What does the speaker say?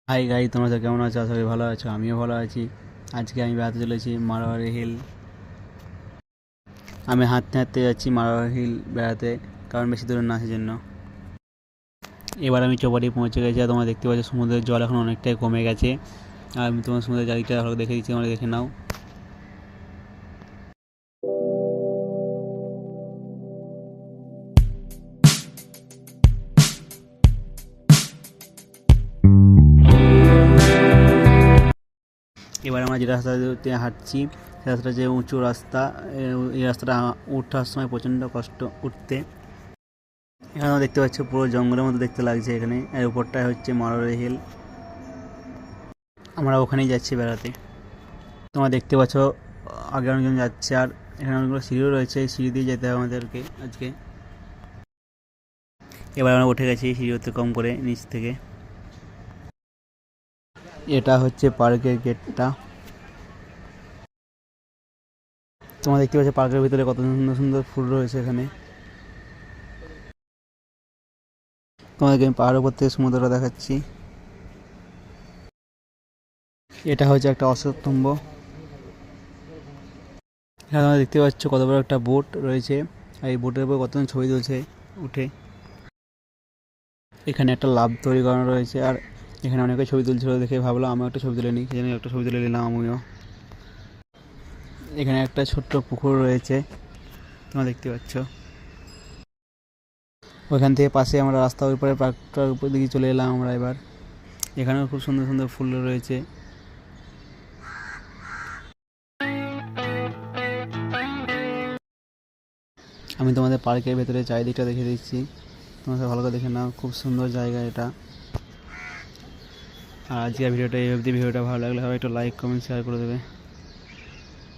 High গাই, তোমরা তো কেমন আছো? আশা করি ভালো আছো। আমিও ভালো আছি। আজকে আমি বেড়াতে চলেছি মারোয়ারি হিল। আমি হাঁটতে হাঁটতে যাচ্ছি মারোয়ারি হিল বেড়াতে, কারণ বেশি দূরে না সেজন্য। এবার আমি চৌপাটি পৌঁছে গেছি, আর তোমরা দেখতে পাচ্ছ সমুদ্রের জল এখন অনেকটাই কমে গেছে। আর আমি তোমার সমুদ্রের চারিটা ভালো দেখে দিচ্ছি, তোমরা দেখে নাও। এবার আমরা যে রাস্তাতে হাঁটছি, সে রাস্তাটা যে উঁচু রাস্তা, এই রাস্তাটা ওঠার সময় প্রচণ্ড কষ্ট উঠতে। এখানে আমরা দেখতে পাচ্ছি পুরো জঙ্গলের মতো দেখতে লাগছে এখানে, আর উপরটায় হচ্ছে মারোয়ারি হিল। আমরা ওখানেই যাচ্ছি বেড়াতে। তোমরা দেখতে পাচ্ছ আগে অনেকজন যাচ্ছে, আর এখানে অনেকগুলো সিঁড়িও রয়েছে, এই সিঁড়ি দিয়ে যেতে হবে আমাদেরকে আজকে। এবার আমরা উঠে গেছি সিঁড়ি হতে কম করে নিচ থেকে। এটা হচ্ছে পার্কের গেটটা। তোমরা দেখতে পাচ্ছ পার্কের ভিতরে কত সুন্দর সুন্দর ফুল রয়েছে এখানে। তোমাদেরকে আমি পাহাড়ের উপর থেকে সমুদ্রটা দেখাচ্ছি। এটা হচ্ছে একটা অশ্বত্থম্ব। এখানে তোমরা দেখতে পাচ্ছ কত বড় একটা বোট রয়েছে, আর এই বোটের উপর কতজন ছবি তুলছে উঠে। এখানে একটা লাভ তৈরি করানো রয়েছে, আর এখানে অনেকে ছবি তুলছিল দেখে ভাবলাম আমিও একটা ছবি তুলে নিই, সেই জন্য একটা ছবি তুলে নিলাম আমিও। এখানে একটা ছোট্ট পুকুর রয়েছে, তোমরা দেখতে পাচ্ছ। ওইখান থেকে পাশে আমরা রাস্তা ওই পারে পার্কটার উপর দিকে চলে এলাম আমরা এবার। এখানেও খুব সুন্দর সুন্দর ফুল রয়েছে। আমি তোমাদের পার্কের ভেতরে চারিদিকটা দেখে দিচ্ছি, তোমরা সব ভালো করে দেখে নাও। খুব সুন্দর জায়গা এটা। আর আজকের ভিডিওটা এই অবধি। ভিডিওটা ভালো লাগলে সবাই একটু লাইক কমেন্ট শেয়ার করে দেবে।